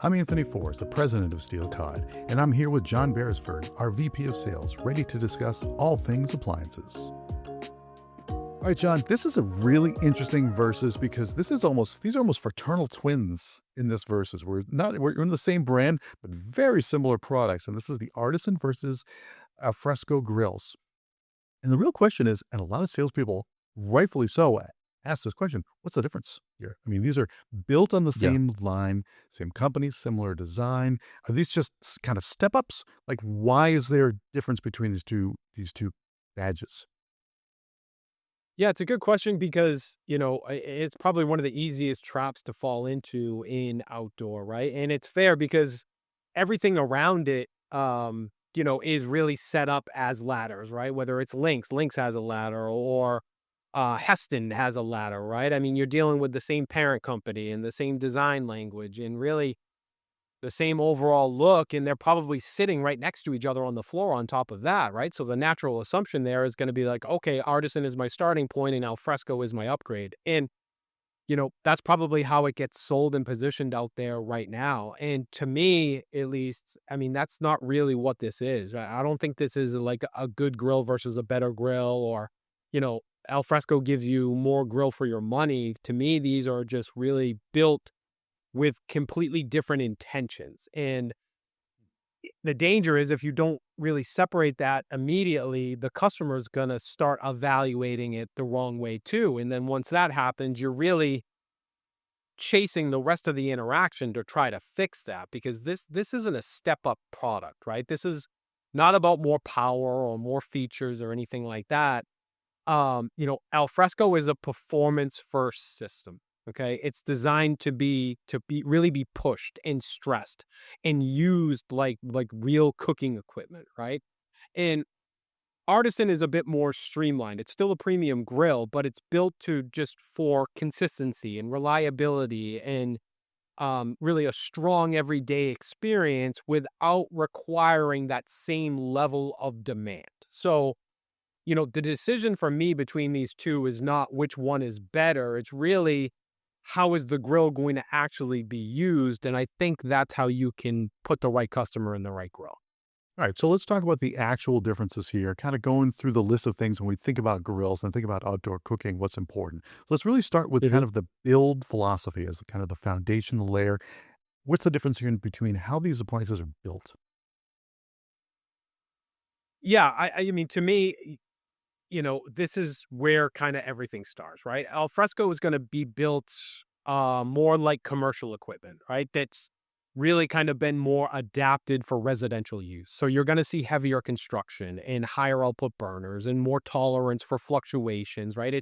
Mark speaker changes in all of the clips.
Speaker 1: I'm Anthony Forrest, the president of Steel Cod, and I'm here with John Beresford, our VP of Sales, ready to discuss all things appliances. All right, John, this is a really interesting versus because these are almost fraternal twins in this versus. We're in the same brand, but very similar products. And this is the Artisan versus Alfresco grills. And the real question is, and a lot of salespeople, rightfully so, ask this question: what's the difference here? I mean, these are built on the
Speaker 2: Yeah.
Speaker 1: same line, same company, similar design. Are these just kind of step ups? Like, why is there a difference between these two badges?
Speaker 2: Yeah, it's a good question because, it's probably one of the easiest traps to fall into in outdoor, right? And it's fair because everything around it, is really set up as ladders, right? Whether it's Lynx has a ladder, or Heston has a ladder, right? I mean, you're dealing with the same parent company and the same design language and really the same overall look, and they're probably sitting right next to each other on the floor on top of that, right? So the natural assumption there is going to be like, okay, Artisan is my starting point and Alfresco is my upgrade. And, that's probably how it gets sold and positioned out there right now. And to me, at least, I mean, that's not really what this is. I don't think this is like a good grill versus a better grill, or, you know, Alfresco gives you more grill for your money. To me, these are just really built with completely different intentions. And the danger is if you don't really separate that immediately, the customer's going to start evaluating it the wrong way too. And then once that happens, you're really chasing the rest of the interaction to try to fix that, because this isn't a step up product, right? This is not about more power or more features or anything like that. Alfresco is a performance first system. Okay. It's designed to be really be pushed and stressed and used like real cooking equipment, right? And Artisan is a bit more streamlined. It's still a premium grill, but it's built to just for consistency and reliability and really a strong everyday experience without requiring that same level of demand. So, the decision for me between these two is not which one is better. It's really how is the grill going to actually be used? And I think that's how you can put the right customer in the right grill.
Speaker 1: All right, so let's talk about the actual differences here, kind of going through the list of things when we think about grills and think about outdoor cooking, what's important. Let's really start with kind
Speaker 2: Mhm.
Speaker 1: of the build philosophy as kind of the foundational layer. What's the difference here in between how these appliances are built?
Speaker 2: Yeah, I mean, to me, this is where kind of everything starts, right? Alfresco is going to be built more like commercial equipment, right? That's really kind of been more adapted for residential use. So you're going to see heavier construction and higher output burners and more tolerance for fluctuations, right?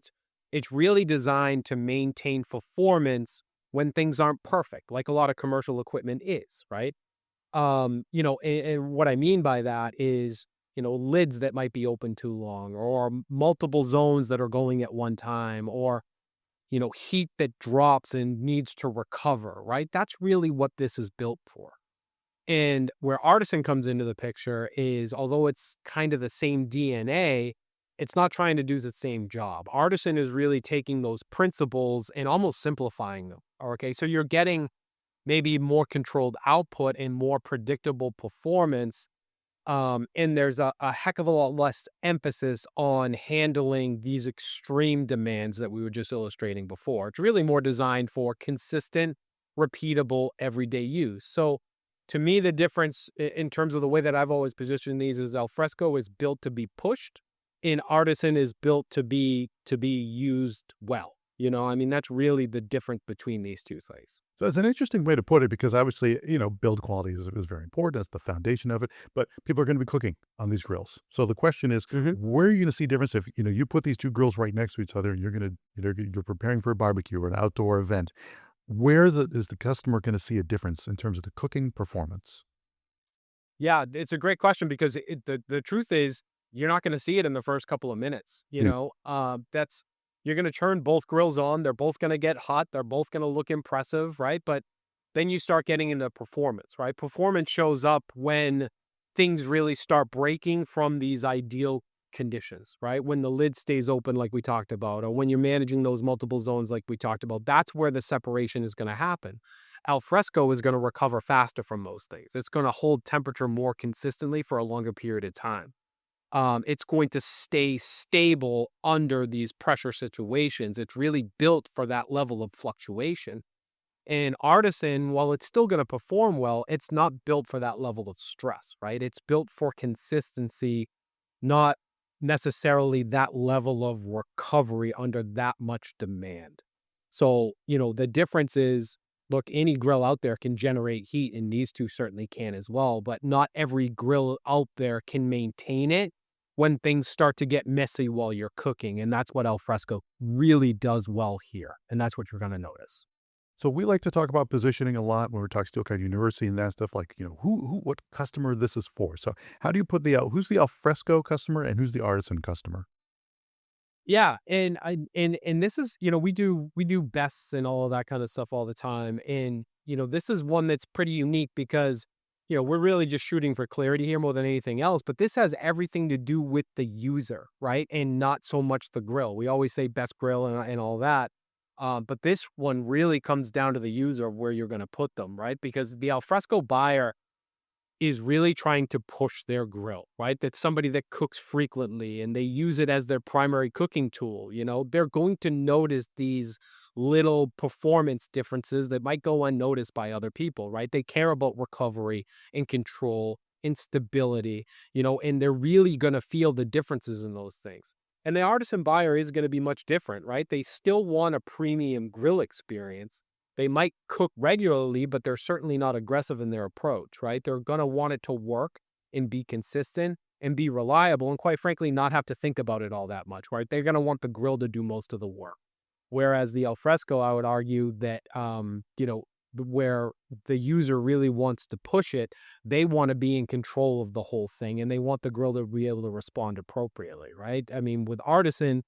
Speaker 2: It's really designed to maintain performance when things aren't perfect, like a lot of commercial equipment is, right? And what I mean by that is, lids that might be open too long, or multiple zones that are going at one time, or, heat that drops and needs to recover, right? That's really what this is built for. And where Artisan comes into the picture is, although it's kind of the same DNA, it's not trying to do the same job. Artisan is really taking those principles and almost simplifying them. Okay. So you're getting maybe more controlled output and more predictable performance. And there's a heck of a lot less emphasis on handling these extreme demands that we were just illustrating before. It's really more designed for consistent, repeatable, everyday use. So to me, the difference in terms of the way that I've always positioned these is Alfresco is built to be pushed, and Artisan is built to be used well. I mean, that's really the difference between these two things.
Speaker 1: So it's an interesting way to put it because obviously, build quality is very important. That's the foundation of it. But people are going to be cooking on these grills. So the question is,
Speaker 2: Mhm.
Speaker 1: where are you going to see difference if you put these two grills right next to each other and you're preparing for a barbecue or an outdoor event? Is the customer going to see a difference in terms of the cooking performance?
Speaker 2: Yeah, it's a great question because the truth is you're not going to see it in the first couple of minutes.
Speaker 1: Yeah.
Speaker 2: That's you're going to turn both grills on. They're both going to get hot. They're both going to look impressive, right? But then you start getting into performance, right? Performance shows up when things really start breaking from these ideal conditions, right? When the lid stays open, like we talked about, or when you're managing those multiple zones, like we talked about, that's where the separation is going to happen. Alfresco is going to recover faster from most things. It's going to hold temperature more consistently for a longer period of time. It's going to stay stable under these pressure situations. It's really built for that level of fluctuation. And Artisan, while it's still going to perform well, it's not built for that level of stress, right? It's built for consistency, not necessarily that level of recovery under that much demand. So, the difference is, look, any grill out there can generate heat, and these two certainly can as well, but not every grill out there can maintain it when things start to get messy while you're cooking. And that's what Alfresco really does well here. And that's what you're going to notice.
Speaker 1: So we like to talk about positioning a lot when we talk Steel Cod University and that stuff. Like, what customer this is for. So how do you put who's the Alfresco customer and who's the Artisan customer?
Speaker 2: Yeah, and this is, we do bests and all of that kind of stuff all the time. And, this is one that's pretty unique because, we're really just shooting for clarity here more than anything else, but this has everything to do with the user, right? And not so much the grill. We always say best grill and all that. But this one really comes down to the user of where you're going to put them, right? Because the Alfresco buyer is really trying to push their grill, right? That's somebody that cooks frequently and they use it as their primary cooking tool. They're going to notice these little performance differences that might go unnoticed by other people, right? They care about recovery and control and stability, and they're really going to feel the differences in those things. And the artisan buyer is going to be much different, right? They still want a premium grill experience. They might cook regularly, but they're certainly not aggressive in their approach, right? They're going to want it to work and be consistent and be reliable and, quite frankly, not have to think about it all that much, right? They're going to want the grill to do most of the work. Whereas the Alfresco, I would argue that, where the user really wants to push it, they want to be in control of the whole thing and they want the grill to be able to respond appropriately, right? I mean, with Artisan,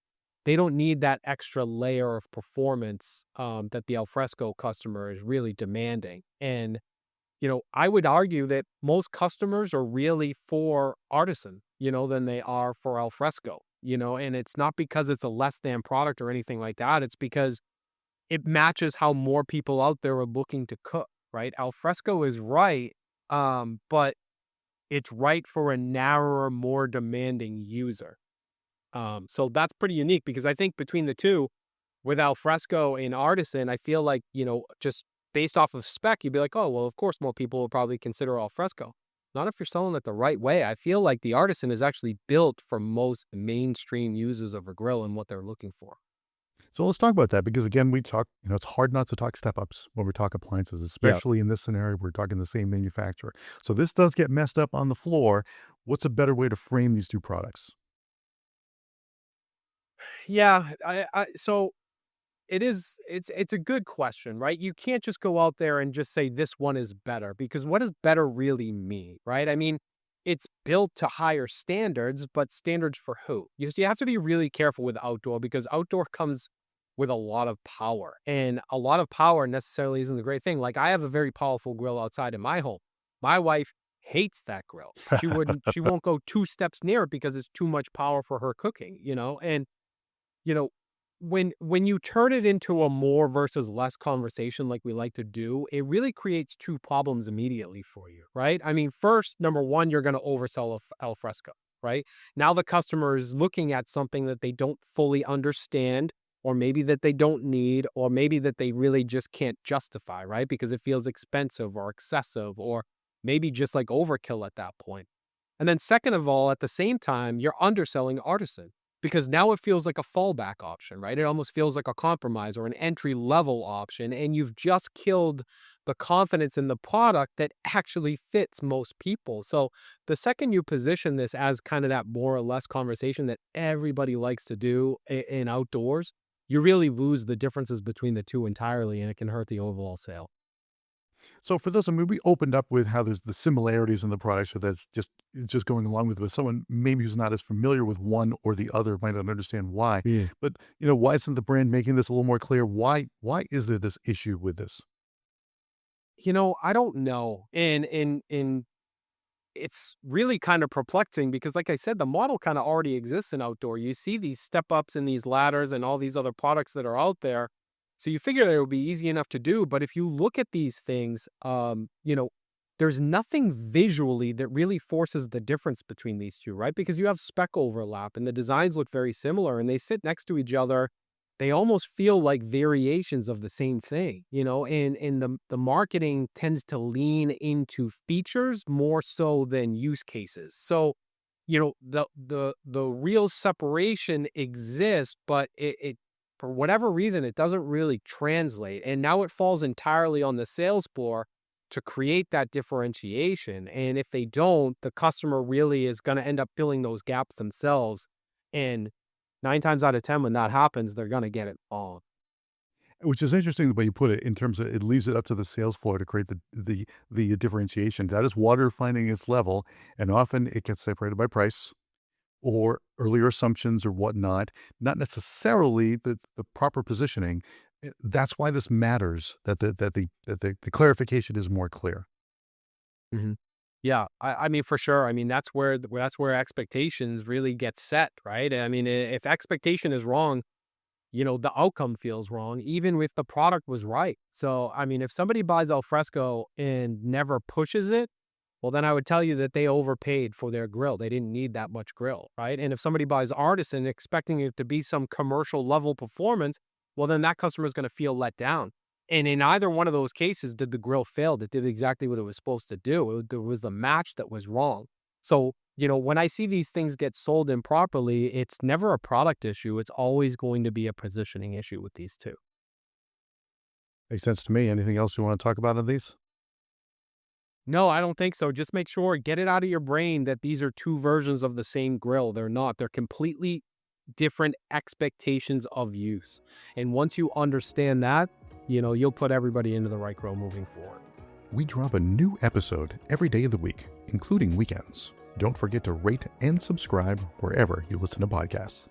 Speaker 2: they don't need that extra layer of performance that the Alfresco customer is really demanding. And, I would argue that most customers are really for Artisan, than they are for Alfresco, and it's not because it's a less than product or anything like that. It's because it matches how more people out there are looking to cook, right? Alfresco is right, but it's right for a narrower, more demanding user. So that's pretty unique because I think between the two, with Alfresco and Artisan, I feel like, just based off of spec, you'd be like, oh, well, of course, more people will probably consider Alfresco. Not if you're selling it the right way. I feel like the Artisan is actually built for most mainstream users of a grill and what they're looking for.
Speaker 1: So let's talk about that because again, we talk, it's hard not to talk step ups when we talk appliances,
Speaker 2: Yeah.
Speaker 1: especially in this scenario, we're talking the same manufacturer. So this does get messed up on the floor. What's a better way to frame these two products?
Speaker 2: Yeah. So it's a good question, right? You can't just go out there and just say this one is better because what does better really mean, right? I mean, it's built to higher standards, but standards for who? You have to be really careful with outdoor because outdoor comes with a lot of power, and a lot of power necessarily isn't a great thing. Like I have a very powerful grill outside in my home. My wife hates that grill. She won't go two steps near it because it's too much power for her cooking, and you know, when you turn it into a more versus less conversation like we like to do, it really creates two problems immediately for you, right? I mean, first, number one, you're going to oversell al fresco, right? Now the customer is looking at something that they don't fully understand, or maybe that they don't need, or maybe that they really just can't justify, right? Because it feels expensive or excessive, or maybe just like overkill at that point. And then second of all, at the same time, you're underselling Artisan because now it feels like a fallback option, right? It almost feels like a compromise or an entry level option. And you've just killed the confidence in the product that actually fits most people. So the second you position this as kind of that more or less conversation that everybody likes to do in outdoors, you really lose the differences between the two entirely and it can hurt the overall sale.
Speaker 1: So for this, I mean, we opened up with how there's the similarities in the product, so that's just going along with it. But someone maybe who's not as familiar with one or the other might not understand why.
Speaker 2: Yeah.
Speaker 1: But why isn't the brand making this a little more clear? Why is there this issue with this?
Speaker 2: I don't know. And it's really kind of perplexing because like I said, the model kind of already exists in outdoor. You see these step ups and these ladders and all these other products that are out there. So you figure it would be easy enough to do. But if you look at these things, there's nothing visually that really forces the difference between these two, right? Because you have spec overlap and the designs look very similar and they sit next to each other. They almost feel like variations of the same thing, and the marketing tends to lean into features more so than use cases. So, the real separation exists, but it for whatever reason, it doesn't really translate. And now it falls entirely on the sales floor to create that differentiation. And if they don't, the customer really is going to end up filling those gaps themselves. And 9 times out of 10, when that happens, they're gonna get it wrong.
Speaker 1: Which is interesting the way you put it in terms of it leaves it up to the sales floor to create the differentiation. That is water finding its level, and often it gets separated by price or earlier assumptions or whatnot, not necessarily the proper positioning. That's why this matters, that the clarification is more clear.
Speaker 2: Mhm. Yeah, I mean, for sure. I mean, that's where expectations really get set, right? I mean, if expectation is wrong, the outcome feels wrong, even if the product was right. So, I mean, if somebody buys Alfresco and never pushes it, well, then I would tell you that they overpaid for their grill. They didn't need that much grill, right? And if somebody buys Artisan expecting it to be some commercial level performance, well, then that customer is going to feel let down. And in either one of those cases, did the grill fail? It did exactly what it was supposed to do. There was the match that was wrong. So, when I see these things get sold improperly, it's never a product issue. It's always going to be a positioning issue with these two.
Speaker 1: Makes sense to me. Anything else you want to talk about on these?
Speaker 2: No, I don't think so. Just make sure, get it out of your brain that these are two versions of the same grill. They're not. They're completely different expectations of use. And once you understand that, you'll put everybody into the right grill moving forward.
Speaker 1: We drop a new episode every day of the week, including weekends. Don't forget to rate and subscribe wherever you listen to podcasts.